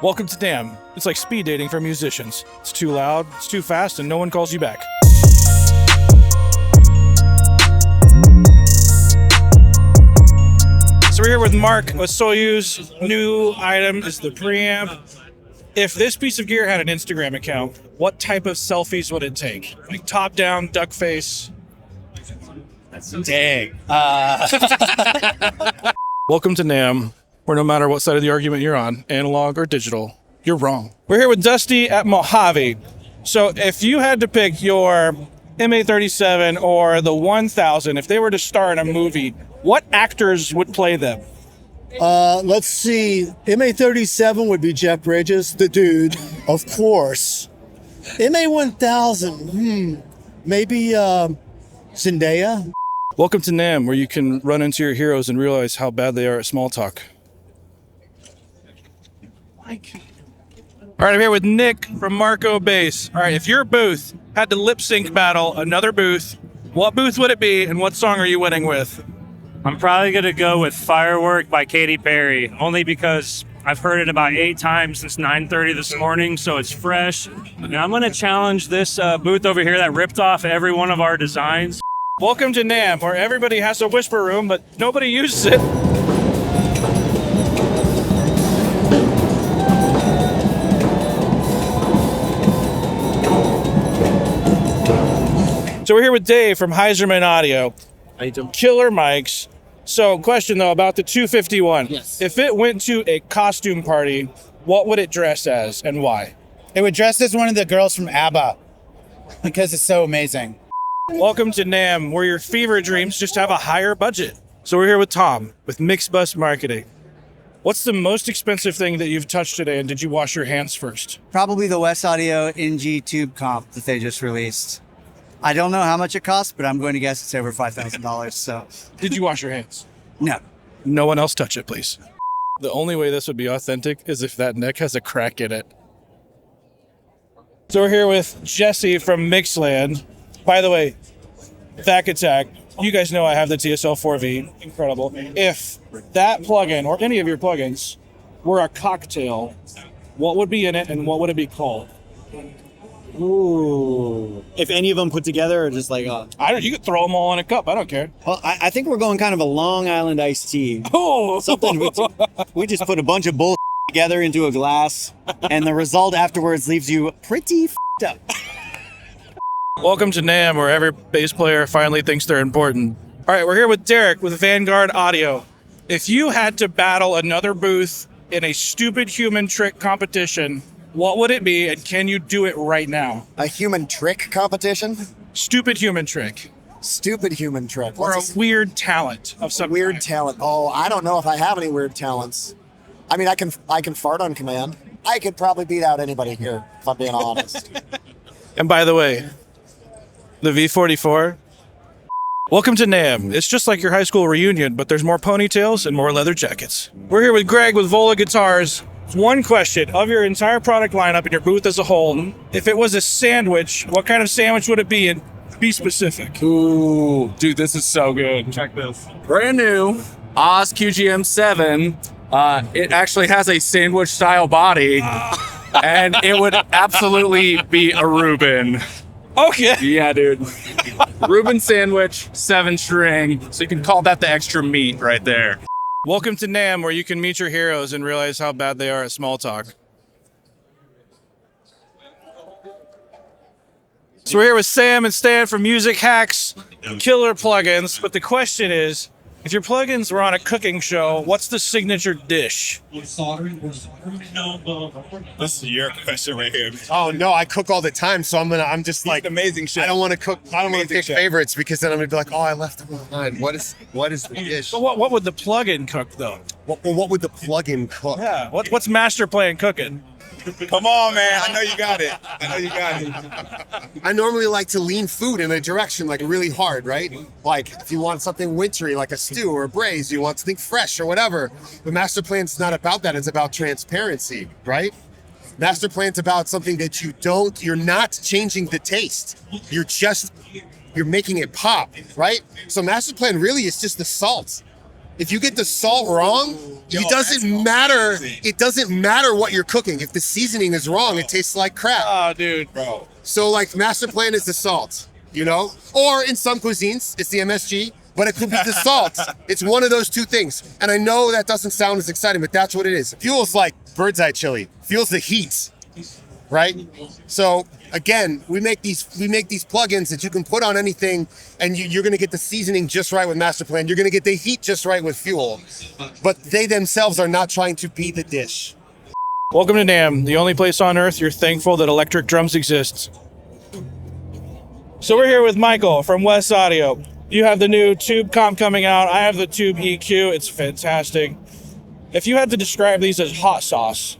Welcome to NAMM. It's like speed dating for musicians. It's too loud, it's too fast, and no one calls you back. So we're here with Mark with Soyuz. New item is the preamp. If this piece of gear had an Instagram account, what type of selfies would it take? Like top down, duck face? Dang. Welcome to NAMM, where no matter what side of the argument you're on, analog or digital, you're wrong. We're here with Dusty at Mojave. So if you had to pick your MA37 or the 1000, if they were to star in a movie, what actors would play them? Let's see. MA37 would be Jeff Bridges, the dude, of course. MA1000, maybe Zendaya. Welcome to NAMM, where you can run into your heroes and realize how bad they are at small talk. All right, I'm here with Nick from Marco Bass. All right, if your booth had to lip sync battle another booth, what booth would it be and what song are you winning with? I'm probably going to go with Firework by Katy Perry, only because I've heard it about 8 times since 9:30 this morning, so it's fresh. And I'm going to challenge this booth over here that ripped off every one of our designs. Welcome to NAMM, where everybody has a whisper room, but nobody uses it. So we're here with Dave from Heiserman Audio. How you doing? Killer mics. So question though about the 251. Yes. If it went to a costume party, what would it dress as and why? It would dress as one of the girls from ABBA because it's so amazing. Welcome to NAMM, where your fever dreams just have a higher budget. So we're here with Tom with Mixbus Marketing. What's the most expensive thing that you've touched today, and did you wash your hands first? Probably the West Audio NG Tube Comp that they just released. I don't know how much it costs, but I'm going to guess it's over $5,000. So, Did you wash your hands? no. No one else touch it, please. The only way this would be authentic is if that neck has a crack in it. So we're here with Jesse from Mixland. By the way, Back Attack, you guys know I have the TSL4V. Incredible. If that plugin, or any of your plugins, were a cocktail, what would be in it and what would it be called? Ooh. If any of them put together or just like, You could throw them all in a cup. I don't care. well, I think we're going kind of a Long Island iced tea. Oh, Something we just put a bunch of bull together into a glass, and the result afterwards leaves you pretty up. Welcome to NAMM, where every bass player finally thinks they're important. All right, we're here with Derek with Vanguard Audio. If you had to battle another booth in a stupid human trick competition, what would it be, and can you do it right now? A human trick competition? Stupid human trick. Stupid human trick. Or a What's weird talent of some weird kind. talent? Oh, I don't know if I have any weird talents. I mean, I can fart on command. I could probably beat out anybody here, if I'm being honest. And by the way, the V44. Welcome to NAMM. It's just like your high school reunion, but there's more ponytails and more leather jackets. We're here with Greg with Vola Guitars. One question, of your entire product lineup and your booth as a whole, if it was a sandwich, what kind of sandwich would it be, and be specific? Ooh, dude, this is so good. Check this. Brand new Oz QGM7. It actually has a sandwich style body, and it would absolutely be a Reuben. Okay. Yeah, dude. Reuben sandwich, 7-string. So you can call that the extra meat right there. Welcome to NAMM, where you can meet your heroes and realize how bad they are at small talk. So we're here with Sam and Stan from Musik Hack's killer plugins, but the question is, if your plugins were on a cooking show, what's the signature dish? This is your question right here. Oh no, I cook all the time, so I'm just like Amazing shit. I don't want to cook. I don't want to Amazing pick chef. favorites because then I'm gonna be like, oh, I left them behind. What is the dish? But what would the plugin cook though? What would the plug-in cook? Yeah, what's master plan cooking? Come on, man. I know you got it. I normally like to lean food in a direction like really hard, right? Like if you want something wintry, like a stew or a braise, you want something fresh or whatever. But master plan's not about that. It's about transparency, right? Master plan's about something that you're not changing the taste. You're making it pop, right? So master plan really is just the salt. If you get the salt wrong, it doesn't matter. It doesn't matter what you're cooking. If the seasoning is wrong, it tastes like crap. Oh, dude, bro. So like master plan is the salt, you know? Or in some cuisines, it's the MSG, but it could be the salt. It's one of those two things. And I know that doesn't sound as exciting, but that's what it is. Fuel's like bird's eye chili. Fuel's the heat, right? So again, we make these plugins that you can put on anything, and you're gonna get the seasoning just right with master plan. You're gonna get the heat just right with fuel. But they themselves are not trying to be the dish. Welcome to NAMM, the only place on earth you're thankful that electric drums exist. So we're here with Michael from West Audio. You have the new Tube Comp coming out. I have the Tube EQ. It's fantastic. If you had to describe these as hot sauce,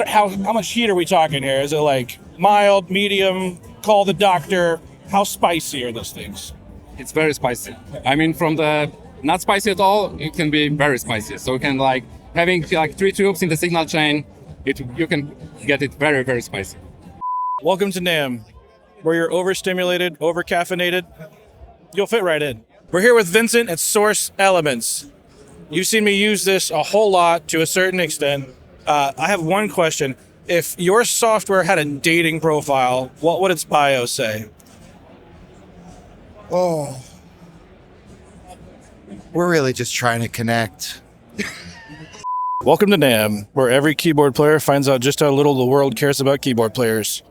how much heat are we talking here? Is it like mild, medium, call the doctor? How spicy are those things? It's very spicy. I mean, from the not spicy at all, it can be very spicy. So you can like having like 3 tubes in the signal chain, you can get it very, very spicy. Welcome to NAMM, where you're overstimulated, over-caffeinated. You'll fit right in. We're here with Vincent at Source Elements. You've seen me use this a whole lot to a certain extent. I have one question. If your software had a dating profile, what would its bio say? Oh. We're really just trying to connect. Welcome to NAMM, where every keyboard player finds out just how little the world cares about keyboard players.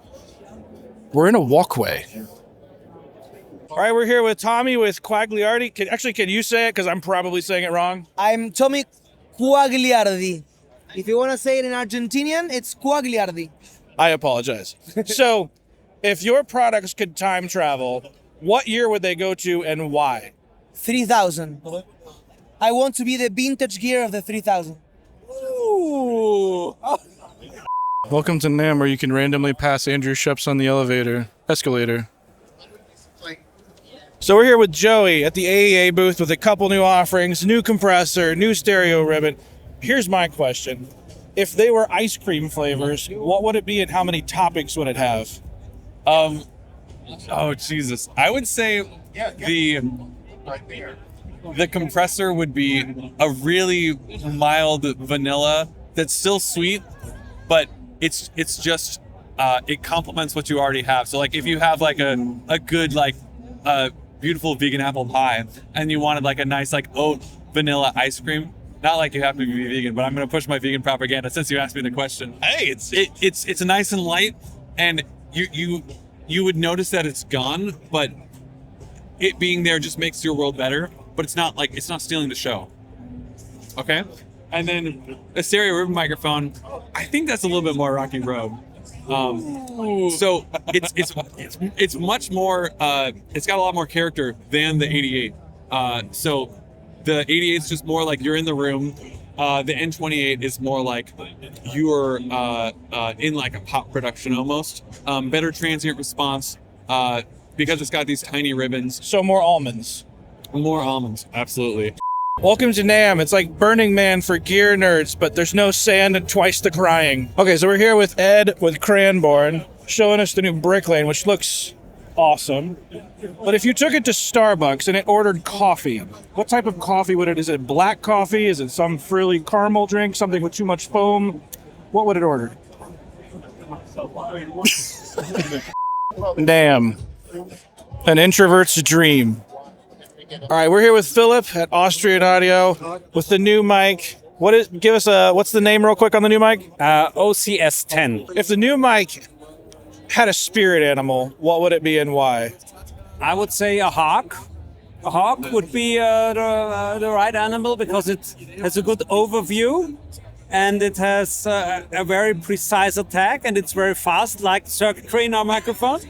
We're in a walkway. All right, we're here with Tommy with Quagliardi. Can you say it? Because I'm probably saying it wrong. I'm Tommy Quagliardi. If you want to say it in Argentinian, it's Quagliardi. I apologize. So, if your products could time travel, what year would they go to and why? 3000. I want to be the vintage gear of the 3000. Ooh. Welcome to NAMM, where you can randomly pass Andrew Sheps on the escalator. So we're here with Joey at the AEA booth with a couple new offerings, new compressor, new stereo ribbon. Here's my question. If they were ice cream flavors, what would it be and how many toppings would it have? Oh, Jesus. I would say the compressor would be a really mild vanilla that's still sweet, but it's just, it complements what you already have. So like if you have like a good, like, beautiful vegan apple pie and you wanted like a nice like oat vanilla ice cream, not like you have to be vegan, but I'm going to push my vegan propaganda since you asked me the question. Hey, it's nice and light, and you would notice that it's gone, but it being there just makes your world better. But it's not stealing the show. Okay, and then a stereo ribbon microphone. I think that's a little bit more Rocky Road. So it's much more. It's got a lot more character than the 88. So the 88 is just more like you're in the room. The N28 is more like you're in like a pop production almost. Better transient response because it's got these tiny ribbons. So more almonds. More almonds, absolutely. Welcome to NAMM. It's like Burning Man for gear nerds, but there's no sand and twice the crying. Okay, so we're here with Ed with Cranborne, showing us the new Brick Lane, which looks awesome. But if you took it to Starbucks and it ordered coffee, what type of coffee would it? Is it black coffee? Is it some frilly caramel drink? Something with too much foam? What would it order? NAMM. An introvert's dream. All right, we're here with Philip at Austrian Audio with the new mic. What's the name real quick on the new mic? OCS 10. If the new mic had a spirit animal, what would it be and why? I would say a hawk. A hawk would be the right animal because it has a good overview and it has a very precise attack and it's very fast, like circuitry in our microphone.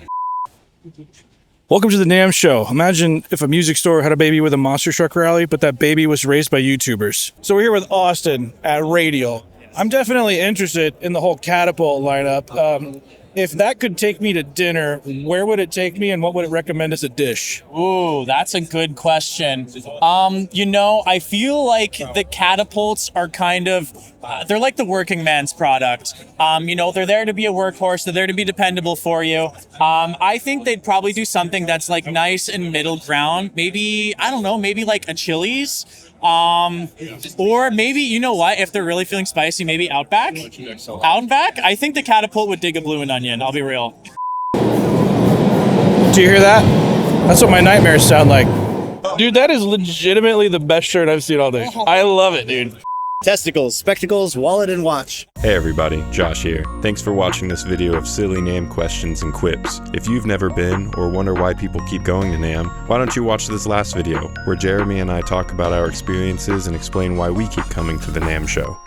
Welcome to the NAMM show. Imagine if a music store had a baby with a monster truck rally, but that baby was raised by YouTubers. So we're here with Austin at Radial. I'm definitely interested in the whole Catapult lineup. If that could take me to dinner, where would it take me and what would it recommend as a dish? Ooh, that's a good question. I feel like the catapults are kind of, they're like the working man's product. They're there to be a workhorse. They're there to be dependable for you. I think they'd probably do something that's like nice and middle ground. Maybe like a Chili's. Or maybe, you know what? If they're really feeling spicy, maybe Outback. Outback. I think the catapult would dig a blue and onion. I'll be real. Do you hear that? That's what my nightmares sound like. Dude, that is legitimately the best shirt I've seen all day. I love it, dude. Testicles, spectacles, wallet, and watch. Hey everybody, Josh here. Thanks for watching this video of silly NAMM questions and quips. If you've never been or wonder why people keep going to NAMM, why don't you watch this last video where Jeremy and I talk about our experiences and explain why we keep coming to the NAMM show.